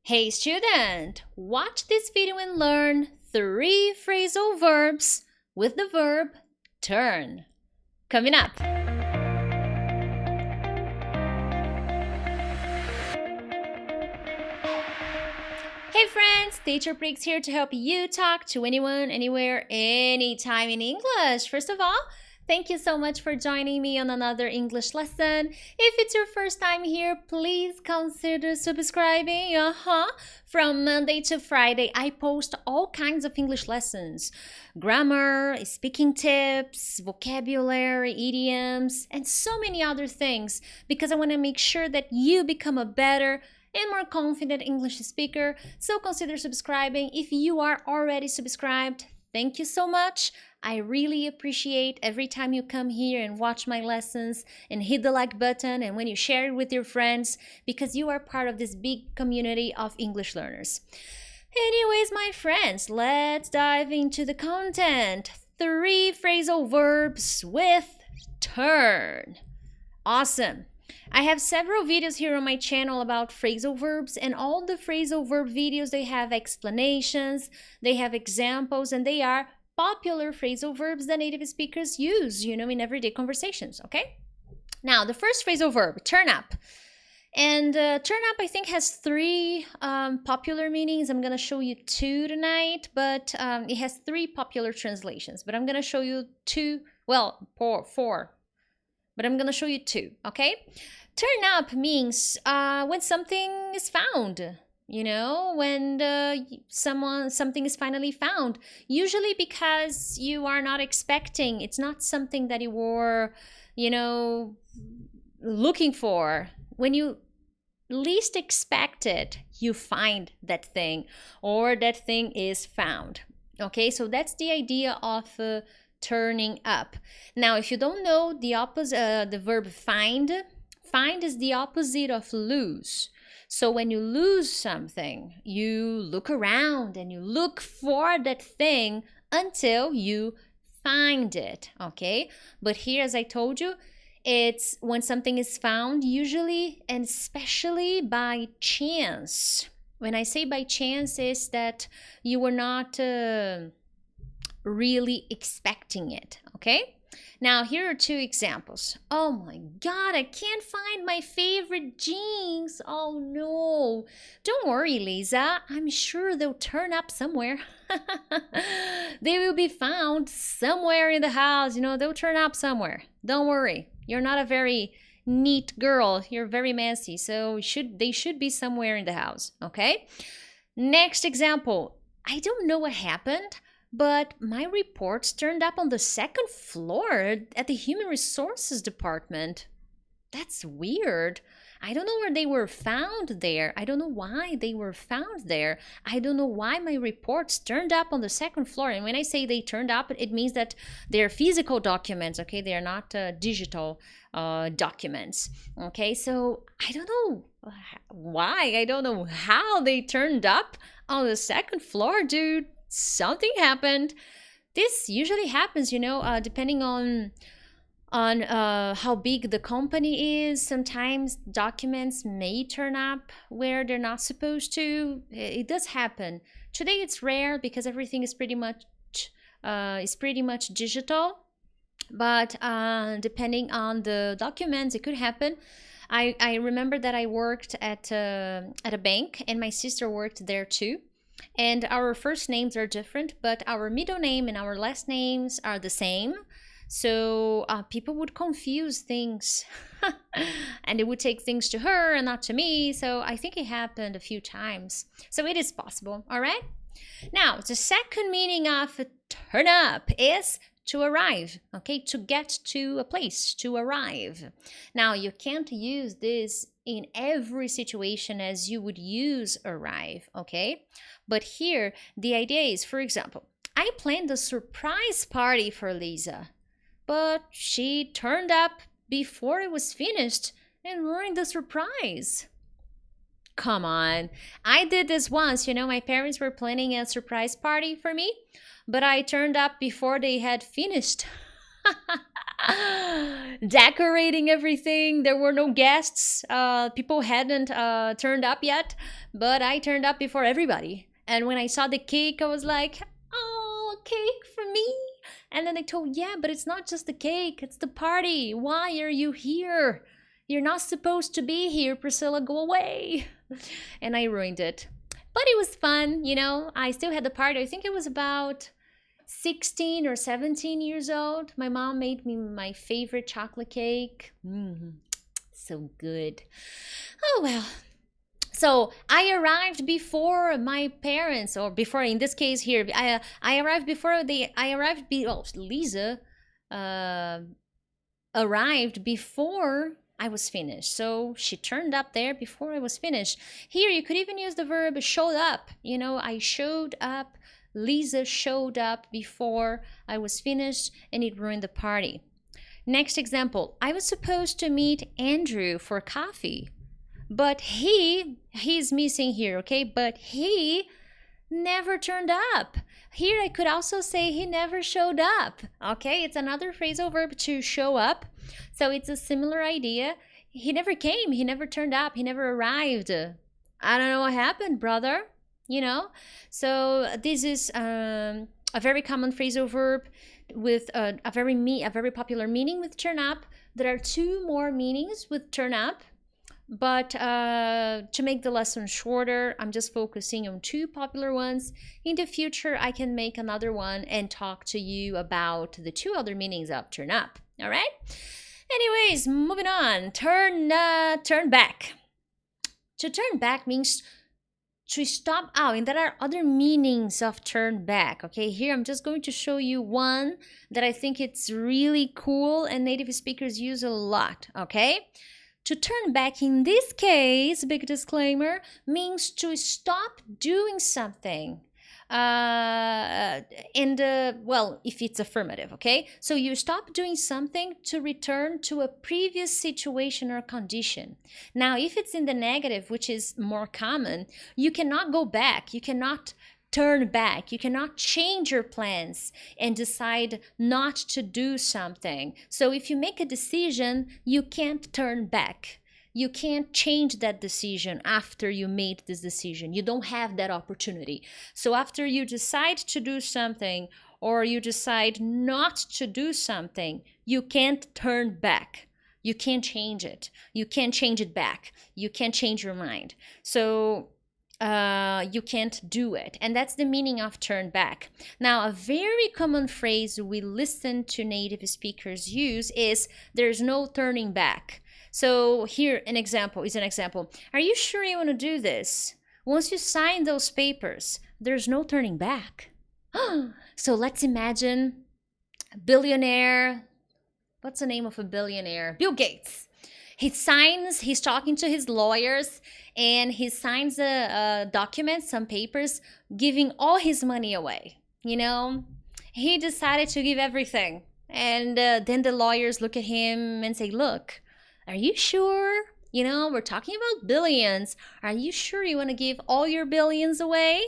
Hey student, watch this video and learn 3 phrasal verbs with the verb turn. Coming up. Hey friends, Teacher Prix here to help you talk to anyone, anywhere, anytime in English. First of all, thank you so much for joining me on another English lesson. If it's your first time here, please consider subscribing. From Monday to Friday, I post all kinds of English lessons. Grammar, speaking tips, vocabulary, idioms, and so many other things because I want to make sure that you become a better and more confident English speaker. So consider subscribing. If you are already subscribed, thank you so much. I really appreciate every time you come here and watch my lessons and hit the like button and when you share it with your friends because you are part of this big community of English learners. Anyways, my friends, let's dive into the content. 3 phrasal verbs with turn. Awesome. I have several videos here on my channel about phrasal verbs, and all the phrasal verb videos, they have explanations, they have examples, and they are popular phrasal verbs that native speakers use, in everyday conversations, okay? Now, the first phrasal verb, turn up. And turn up, I think, has 3 popular meanings. I'm going to show you 2 tonight, but it has 3 popular translations. But I'm going to show you 4. But I'm going to show you 2, okay? Turn up means when something is found, when something is finally found. Usually because you are not expecting. It's not something that you were, looking for. When you least expect it, you find that thing or that thing is found. Okay, so that's the idea of turning up. Now, if you don't know the opposite, the verb find is the opposite of lose. So when you lose something, you look around and you look for that thing until you find it, okay? But here, as I told you, it's when something is found, usually and especially by chance. When I say by chance, is that you were not really expecting it, okay? Now, here are 2 examples. Oh my God, I can't find my favorite jeans. Oh no. Don't worry, Lisa. I'm sure they'll turn up somewhere. They will be found somewhere in the house. They'll turn up somewhere. Don't worry. You're not a very neat girl. You're very messy. So they should be somewhere in the house, okay? Next example. I don't know what happened, but my reports turned up on the 2nd floor at the Human Resources Department. That's weird. I don't know where they were found there. I don't know why they were found there. I don't know why my reports turned up on the 2nd floor. And when I say they turned up, it means that they're physical documents, okay? They're not digital documents, okay? So I don't know why. I don't know how they turned up on the 2nd floor, dude. Something happened. This usually happens, depending on how big the company is. Sometimes documents may turn up where they're not supposed to. It does happen. Today it's rare because everything is pretty much digital. But depending on the documents, it could happen. I remember that I worked at a bank, and my sister worked there too. And our first names are different, but our middle name and our last names are the same. So people would confuse things and they would take things to her and not to me. So I think it happened a few times. So it is possible, all right? Now, the second meaning of turn up is to arrive, okay? To get to a place, to arrive. Now, you can't use this in every situation as you would use arrive, okay? But here, the idea is, for example, I planned a surprise party for Lisa, but she turned up before it was finished and ruined the surprise. Come on. I did this once, my parents were planning a surprise party for me, but I turned up before they had finished. Decorating everything. There were no guests. People hadn't turned up yet, but I turned up before everybody. And when I saw the cake, I was like, oh, a cake for me. And then they told, yeah, but it's not just the cake, it's the party. Why are you here? You're not supposed to be here, Priscilla, go away. And I ruined it. But it was fun, you know. I still had the party. I think it was about 16 or 17 years old. My mom made me my favorite chocolate cake. So good. Oh, well. So I arrived before my parents, or before, in this case here, I arrived before Lisa arrived before I was finished. So she turned up there before I was finished. Here you could even use the verb showed up. You know, I showed up. Lisa showed up before I was finished, and it ruined the party. Next example, I was supposed to meet Andrew for coffee, but he's missing here, okay? But he never turned up. Here I could also say he never showed up, okay? It's another phrasal verb to show up. So it's a similar idea. He never came, he never turned up, he never arrived. I don't know what happened, brother, you know? So this is a very common phrasal verb with a very popular meaning with turn up. There are two more meanings with turn up, but to make the lesson shorter, I'm just focusing on two popular ones. In the future, I can make another one and talk to you about the two other meanings of turn up. All right? Anyways, moving on. Turn back. To turn back means to stop out, and there are other meanings of turn back. Okay, here I'm just going to show you one that I think it's really cool and native speakers use a lot. Okay, to turn back in this case, big disclaimer, means to stop doing something. Well, if it's affirmative, okay? So you stop doing something to return to a previous situation or condition. Now, if it's in the negative, which is more common, you cannot go back. You cannot turn back. You cannot change your plans and decide not to do something. So if you make a decision, you can't turn back. You can't change that decision after you made this decision. You don't have that opportunity. So after you decide to do something or you decide not to do something, you can't turn back. You can't change it. You can't change it back. You can't change your mind. So you can't do it. And that's the meaning of turn back. Now, a very common phrase we listen to native speakers use is there's no turning back. So here an example. Are you sure you want to do this? Once you sign those papers, there's no turning back. So let's imagine a billionaire. What's the name of a billionaire? Bill Gates. He's talking to his lawyers, and he signs a document, some papers, giving all his money away. You know, he decided to give everything. And then the lawyers look at him and say, look, are you sure? You know, we're talking about billions. Are you sure you want to give all your billions away?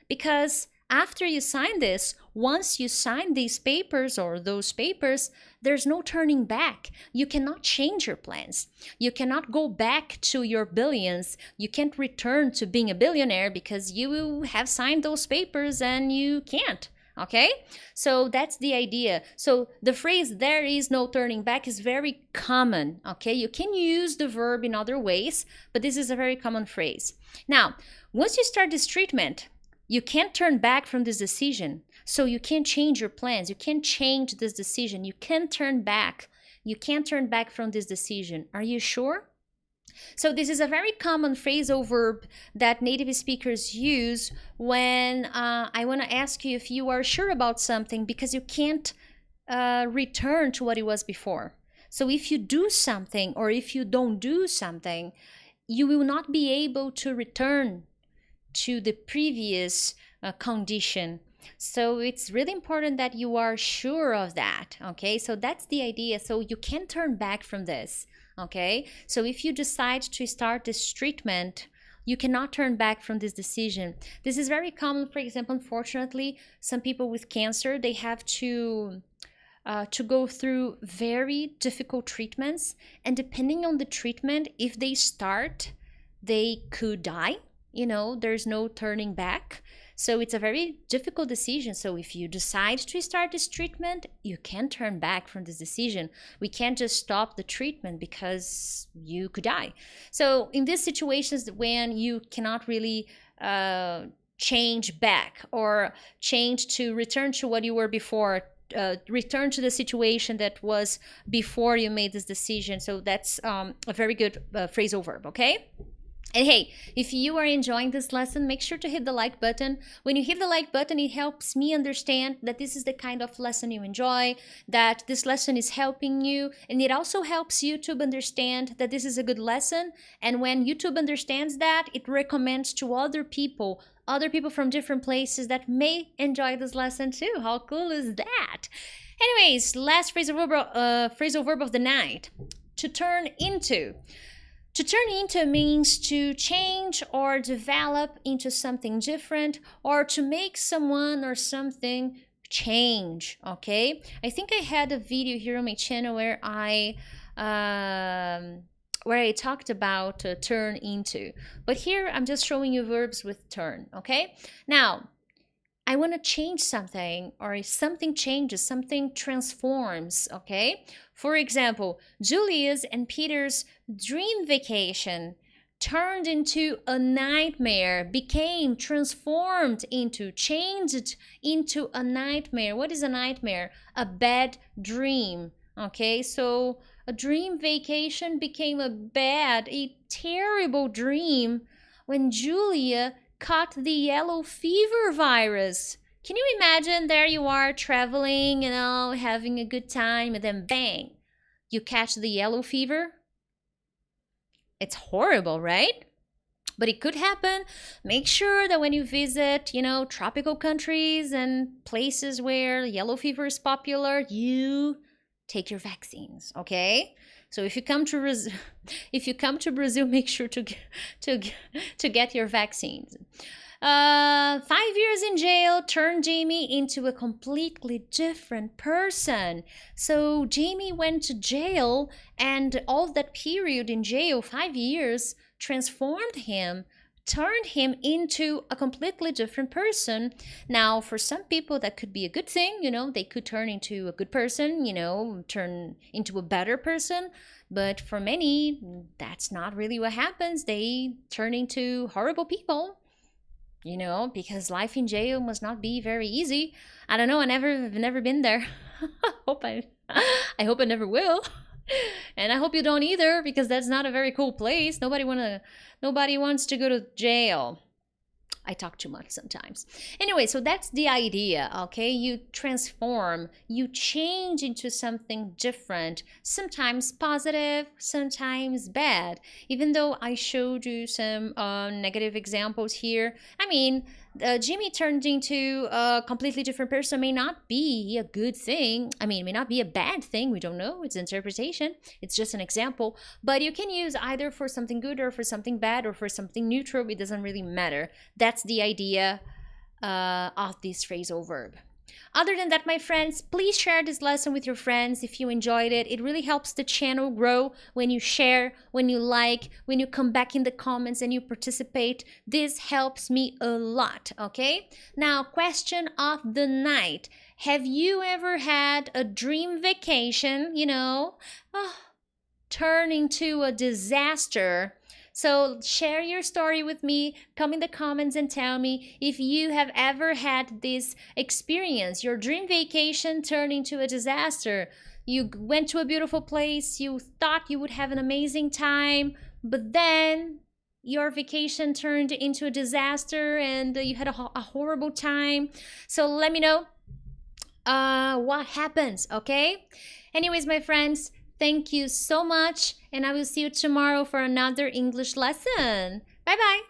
Because after you sign this, once you sign these papers or those papers, there's no turning back. You cannot change your plans. You cannot go back to your billions. You can't return to being a billionaire because you have signed those papers and you can't. Okay, so that's the idea. So the phrase there is no turning back is very common. Okay, you can use the verb in other ways, but this is a very common phrase. Now, once you start this treatment, you can't turn back from this decision. So you can't change your plans. You can't change this decision. You can't turn back. You can't turn back from this decision. Are you sure? So this is a very common phrasal verb that native speakers use when I want to ask you if you are sure about something because you can't return to what it was before. So if you do something or if you don't do something, you will not be able to return to the previous condition. So it's really important that you are sure of that, okay? So that's the idea. So you can't turn back from this. Okay, so if you decide to start this treatment, you cannot turn back from this decision. This is very common. For example, unfortunately, some people with cancer, they have to to go through very difficult treatments, and depending on the treatment, if they start, they could die. There's no turning back. So it's a very difficult decision. So if you decide to start this treatment, you can't turn back from this decision. We can't just stop the treatment because you could die. So in these situations when you cannot really change back or change to return to what you were before, return to the situation that was before you made this decision. So that's a very good phrasal verb, okay? And hey, if you are enjoying this lesson, make sure to hit the like button. When you hit the like button, it helps me understand that this is the kind of lesson you enjoy, that this lesson is helping you, and it also helps YouTube understand that this is a good lesson. And when YouTube understands that, it recommends to other people from different places that may enjoy this lesson too. How cool is that? Anyways, last phrasal verb of the night, to turn into. To turn into means to change or develop into something different, or to make someone or something change, okay? I think I had a video here on my channel where I talked about turn into. But here I'm just showing you verbs with turn, okay? Now, I want to change something, or if something changes, something transforms, okay? For example, Julia's and Peter's dream vacation turned into a nightmare, became transformed into, changed into a nightmare. What is a nightmare? A bad dream, okay? So a dream vacation became a terrible dream when Julia caught the yellow fever virus. Can you imagine? There you are traveling, having a good time, and then bang, you catch the yellow fever. It's horrible, right? But it could happen. Make sure that when you visit, tropical countries and places where yellow fever is popular, you take your vaccines, okay? So if you come to Brazil, make sure to get your vaccines. 5 years in jail turned Jamie into a completely different person. So Jamie went to jail, and all that period in jail, 5 years, transformed him, turned him into a completely different person. Now, for some people, that could be a good thing, they could turn into a good person, turn into a better person. But for many, that's not really what happens. They turn into horrible people, because life in jail must not be very easy. I don't know, I've never been there. I hope I never will. And I hope you don't either, because that's not a very cool place. Nobody wants to go to jail. I talk too much sometimes. Anyway, so that's the idea, okay? You transform, you change into something different, sometimes positive, sometimes bad. Even though I showed you some negative examples here, Jimmy turned into a completely different person may not be a good thing. It may not be a bad thing. We don't know. It's interpretation. It's just an example. But you can use either for something good or for something bad or for something neutral. It doesn't really matter. That's the idea of this phrasal verb. Other than that, my friends, please share this lesson with your friends if you enjoyed it. It really helps the channel grow when you share, when you like, when you come back in the comments and you participate. This helps me a lot, okay? Now, question of the night. Have you ever had a dream vacation, turn into a disaster? So share your story with me, come in the comments and tell me if you have ever had this experience. Your dream vacation turned into a disaster. You went to a beautiful place, you thought you would have an amazing time, but then your vacation turned into a disaster and you had a horrible time. So let me know what happens, okay? Anyways, my friends, thank you so much, and I will see you tomorrow for another English lesson. Bye-bye.